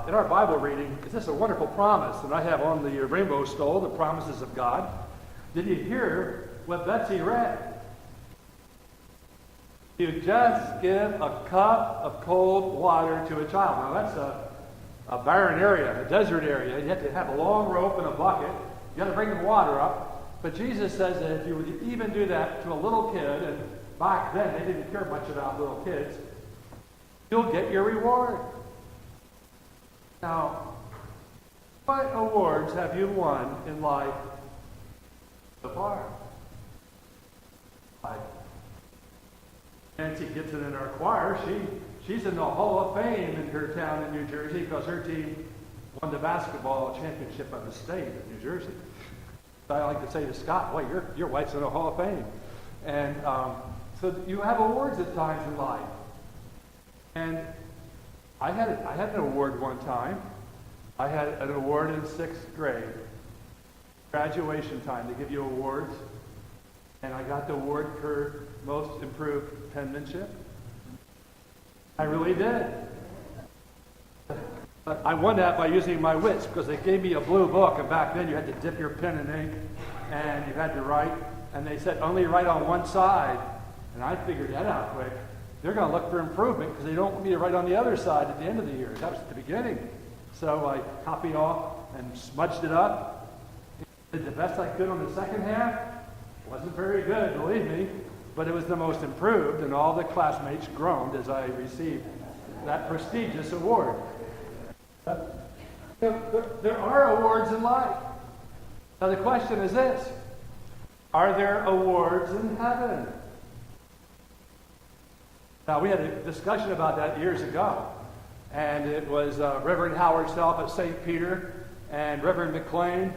In our Bible reading, it's just a wonderful promise that I have on the rainbow stole, the promises of God. Did you hear what Betsy read? You just give a cup of cold water to a child. Now that's a barren area, a desert area. You have to have a long rope and a bucket. You got to bring the water up. But Jesus says that if you would even do that to a little kid, and back then they didn't care much about little kids, you'll get your reward. Now, what awards have you won in life so far? Like Nancy Gibson in our choir, she's in the Hall of Fame in her town in New Jersey because her team won the basketball championship of the state of New Jersey. So I like to say to Scott, "Boy, your wife's in the Hall of Fame," and so you have awards at times in life. And I had an award one time. I had an award in 6th grade, graduation time. They give you awards, and I got the award for most improved penmanship. I really did. But I won that by using my wits because they gave me a blue book, and back then you had to dip your pen in ink, and you had to write, and they said only write on one side, and I figured that out quick. They're going to look for improvement because they don't want me to write on the other side at the end of the year. That was at the beginning. So I copied off and smudged it up. Did the best I could on the second half. Wasn't very good, believe me, but it was the most improved, and all the classmates groaned as I received that prestigious award. There are awards in life. Now the question is this: are there awards in heaven? Now, we had a discussion about that years ago, and it was Reverend Howard Self at St. Peter and Reverend McLean,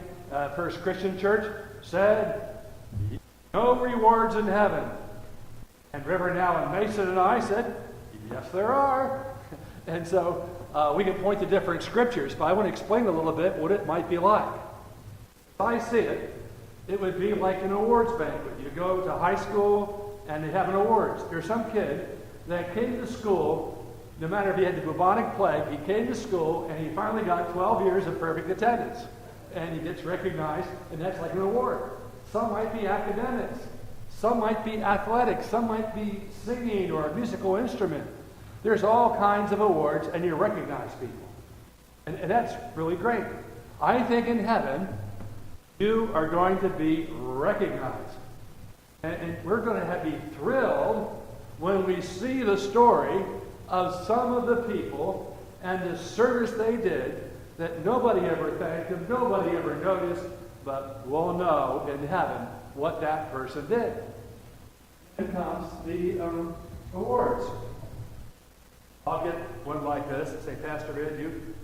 First Christian Church, said, no rewards in heaven. And Reverend Alan Mason and I said, yes, there are. And so we can point to different scriptures, but I want to explain a little bit what it might be like. If I see it, it would be like an awards banquet. You go to high school, and they have an awards. There's some kid that came to school, no matter if he had the bubonic plague, he came to school and he finally got 12 years of perfect attendance. And he gets recognized, and that's like an award. Some might be academics. Some might be athletics. Some might be singing or a musical instrument. There's all kinds of awards, and you recognize people. And that's really great. I think in heaven, you are going to be recognized. And we're going to be thrilled when we see the story of some of the people and the service they did that nobody ever thanked them, nobody ever noticed, but we'll know in heaven what that person did. Then comes the awards. I'll get one like this and say, Pastor Ed, you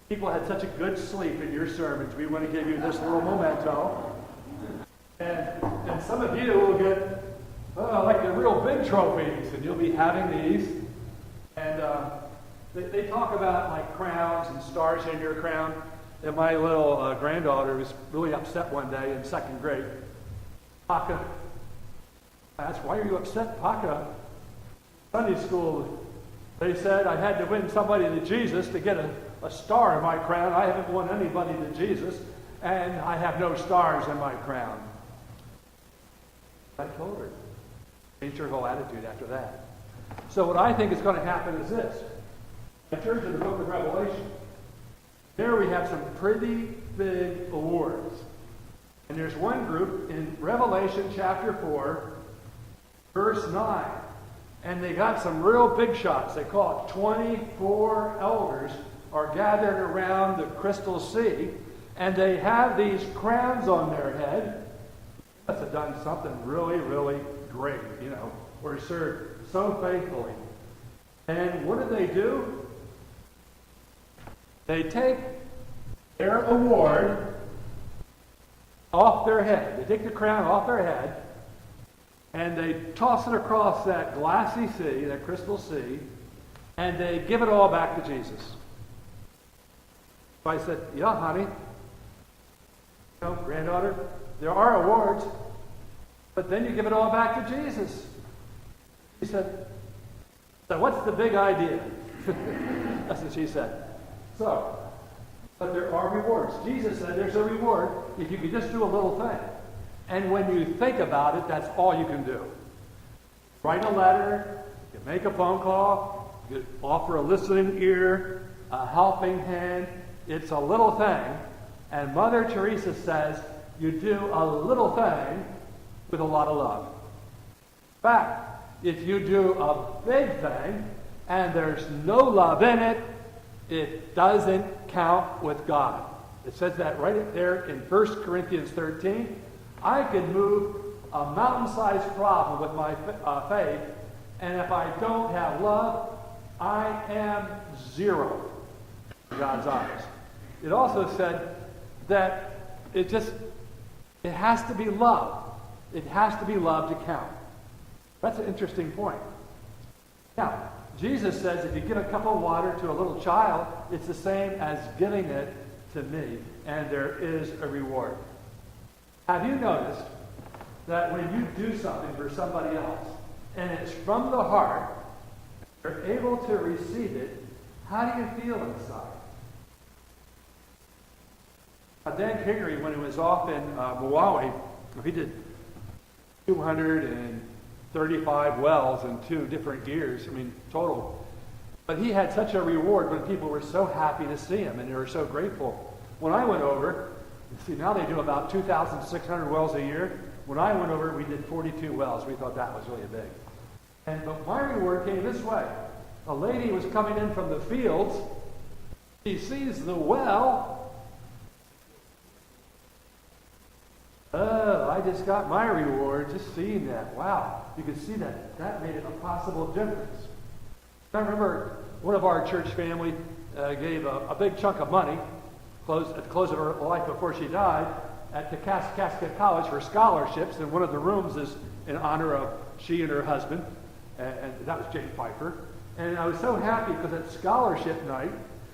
people had such a good sleep in your sermons. We want to give you this little memento. And some of you will get like the real big trophies, and you'll be having these. And they talk about like crowns and stars in your crown. And my little granddaughter was really upset one day in 2nd grade. Paka, I asked, why are you upset, Paka? Sunday school, they said I had to win somebody to Jesus to get a star in my crown. I haven't won anybody to Jesus, and I have no stars in my crown. I told her. Changed her whole attitude after that. So what I think is going to happen is this. In terms of the book of Revelation, there we have some pretty big awards. And there's one group in Revelation chapter 4, verse 9. And they got some real big shots. They call it 24 elders are gathered around the crystal sea. And they have these crowns on their head. They must have done something really, really great, or served so faithfully. And what do? They take their award off their head. They take the crown off their head, and they toss it across that glassy sea, that crystal sea, and they give it all back to Jesus. So I said, yeah, honey, granddaughter, there are awards, but then you give it all back to Jesus. She said, so what's the big idea? That's what she said. So, but there are rewards. Jesus said there's a reward if you can just do a little thing. And when you think about it, that's all you can do. Write a letter, you can make a phone call, you can offer a listening ear, a helping hand. It's a little thing. And Mother Teresa says you do a little thing with a lot of love. In fact, if you do a big thing and there's no love in it, it doesn't count with God. It says that right there in 1 Corinthians 13. I can move a mountain-sized problem with my faith, and if I don't have love, I am zero in God's eyes. It also said that it has to be love. It has to be love to count. That's an interesting point. Now, Jesus says if you give a cup of water to a little child, it's the same as giving it to me, and there is a reward. Have you noticed that when you do something for somebody else, and it's from the heart, you're able to receive it, how do you feel inside? Dan Kingery, when he was off in Malawi, he did 235 wells in 2 different years, total. But he had such a reward when people were so happy to see him, and they were so grateful. When I went over, now they do about 2,600 wells a year. When I went over, we did 42 wells. We thought that was really big. But my reward came this way. A lady was coming in from the fields. She sees the well. Oh, I just got my reward just seeing that. Wow. You could see that. That made a possible difference. I remember one of our church family gave a big chunk of money at the close of her life before she died at the Cascade College for scholarships, and one of the rooms is in honor of she and her husband, and that was Jane Pfeiffer. And I was so happy because at scholarship night,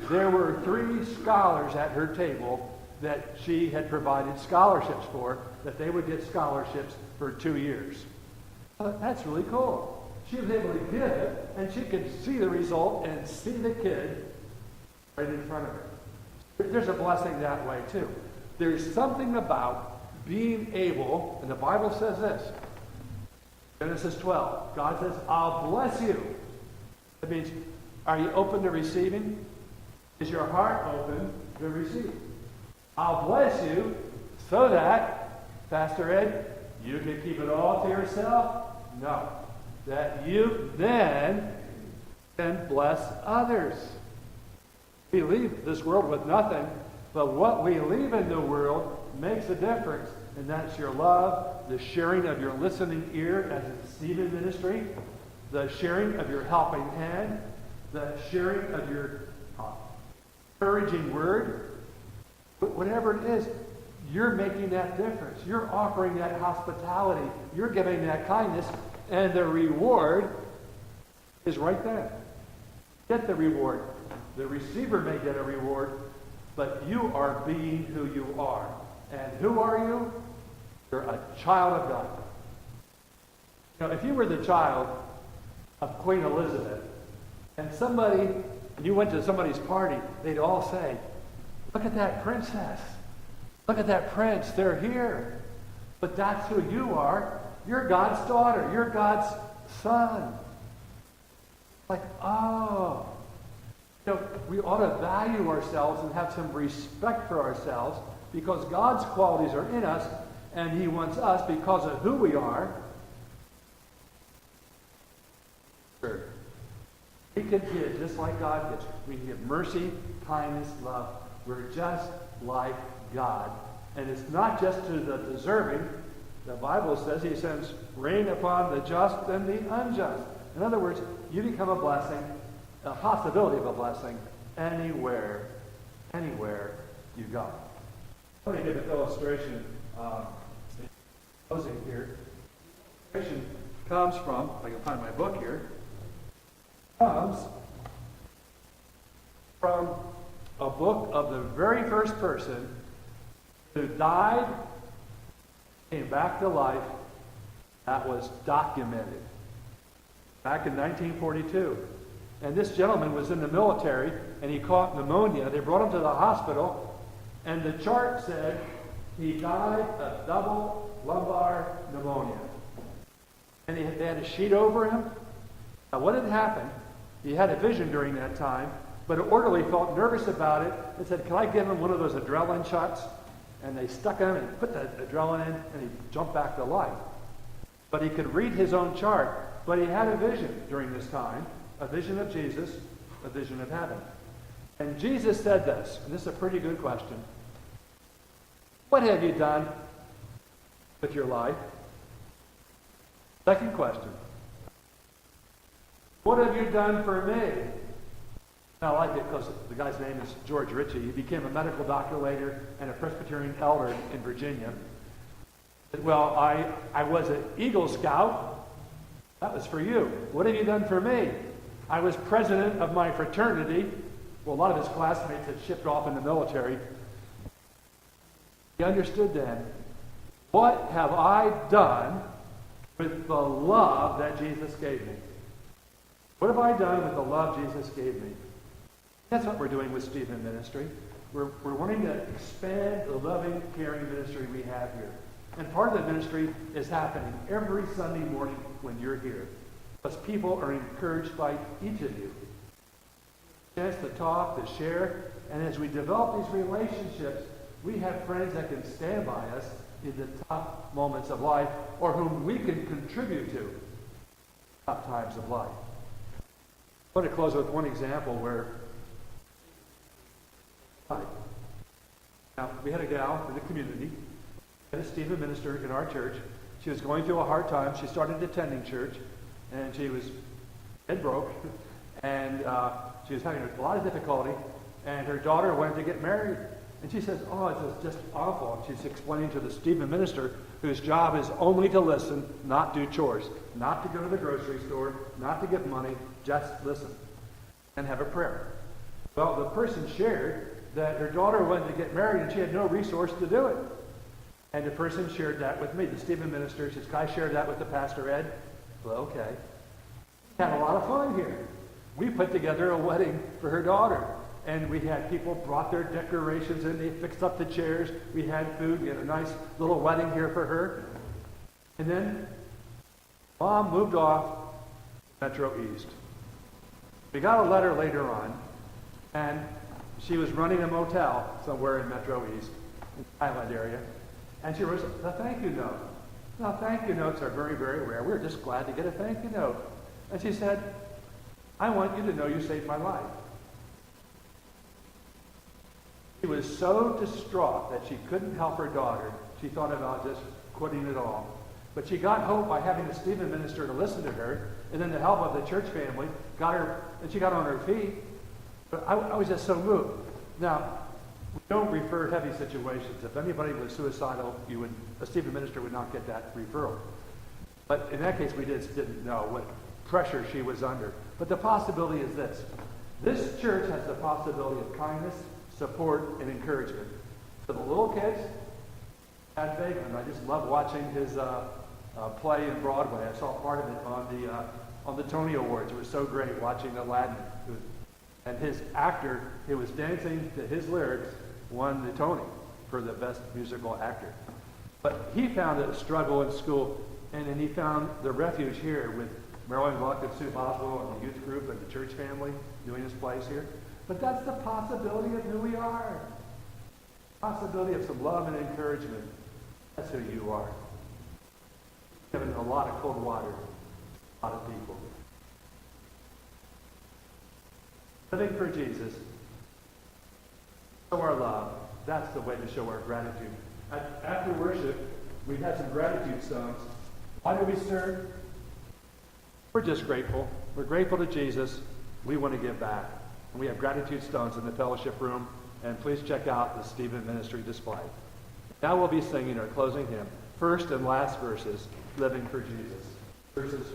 there were 3 scholars at her table that she had provided scholarships for, that they would get scholarships for 2 years. That's really cool. She was able to give it, and she could see the result and see the kid right in front of her. There's a blessing that way, too. There's something about being able, and the Bible says this, Genesis 12, God says, I'll bless you. That means, are you open to receiving? Is your heart open to receive? I'll bless you so that, Pastor Ed, you can keep it all to yourself? No. That you then can bless others. We leave this world with nothing, but what we leave in the world makes a difference. And that's your love, the sharing of your listening ear as a Stephen ministry, the sharing of your helping hand, the sharing of your encouraging word. But whatever it is, you're making that difference. You're offering that hospitality. You're giving that kindness, and the reward is right there. Get the reward. The receiver may get a reward, but you are being who you are. And who are you? You're a child of God. If you were the child of Queen Elizabeth, and you went to somebody's party, they'd all say, look at that princess. Look at that prince. They're here. But that's who you are. You're God's daughter. You're God's son. Like, oh. We ought to value ourselves and have some respect for ourselves because God's qualities are in us, and He wants us, because of who we are, we can give just like God gives. We can give mercy, kindness, love. We're just like God. And it's not just to the deserving. The Bible says He sends rain upon the just and the unjust. In other words, you become a blessing, a possibility of a blessing, anywhere you go. Let me give an illustration. Closing here. The illustration comes from, if I can find my book here, comes from a book of the very first person who died, came back to life, that was documented. Back in 1942, And this gentleman was in the military, and he caught pneumonia. They brought him to the hospital, and the chart said he died of double lumbar pneumonia. And they had a sheet over him. Now, what had happened, he had a vision during that time, but an orderly felt nervous about it and said, can I give him one of those adrenaline shots? And they stuck him and put the adrenaline in, and he jumped back to life. But he could read his own chart, but he had a vision during this time, a vision of Jesus, a vision of heaven. And Jesus said this, and this is a pretty good question. What have you done with your life? Second question. What have you done for me? Now, I like it because the guy's name is George Ritchie. He became a medical doctor later and a Presbyterian elder in Virginia. Well, I was an Eagle Scout. That was for you. What have you done for me? I was president of my fraternity. Well, a lot of his classmates had shipped off in the military. He understood then, what have I done with the love that Jesus gave me? What have I done with the love Jesus gave me? That's what we're doing with Stephen Ministry. We're wanting to expand the loving, caring ministry we have here. And part of the ministry is happening every Sunday morning when you're here. Because people are encouraged by each of you. Chance to talk, to share, and as we develop these relationships, we have friends that can stand by us in the tough moments of life, or whom we can contribute to tough times of life. I want to close with one example where now, we had a gal in the community, a Stephen minister in our church. She was going through a hard time. She started attending church, and she was head broke, and she was having a lot of difficulty, and her daughter wanted to get married. And she says, oh, it's just awful. And she's explaining to the Stephen minister, whose job is only to listen, not do chores, not to go to the grocery store, not to give money, just listen and have a prayer. Well, the person shared that her daughter wanted to get married and she had no resource to do it. And the person shared that with me. The Stephen minister says, can I share that with the pastor Ed? Well, okay. Had a lot of fun here. We put together a wedding for her daughter. And we had people brought their decorations in. They fixed up the chairs. We had food. We had a nice little wedding here for her. And then Mom moved off Metro East. We got a letter later on, and she was running a motel somewhere in Metro East, in the Highland area, and she wrote a thank you note. Now, thank you notes are very, very rare. We were just glad to get a thank you note. And she said, I want you to know you saved my life. She was so distraught that she couldn't help her daughter. She thought about just quitting it all. But she got hope by having the Stephen minister to listen to her, and then the help of the church family got her, and she got on her feet. But I was just so moved. Now, we don't refer heavy situations. If anybody was suicidal, a Stephen minister would not get that referral. But in that case, we just didn't know what pressure she was under. But the possibility is this. This church has the possibility of kindness, support, and encouragement. For the little kids, Pat Bateman, I just love watching his play in Broadway. I saw part of it on the Tony Awards. It was so great watching Aladdin. And his actor, who was dancing to his lyrics, won the Tony for the best musical actor. But he found a struggle in school, and then he found the refuge here with Marilyn Gluck and Sue Boswell and the youth group and the church family doing his plays here. But that's the possibility of who we are. Possibility of some love and encouragement. That's who you are. Given a lot of cold water, a lot of people. Living for Jesus. Show our love. That's the way to show our gratitude. After worship, we've had some gratitude songs. Why do we serve? We're just grateful. We're grateful to Jesus. We want to give back. And we have gratitude stones in the fellowship room. And please check out the Stephen Ministry display. Now we'll be singing our closing hymn, first and last verses, Living for Jesus. Verses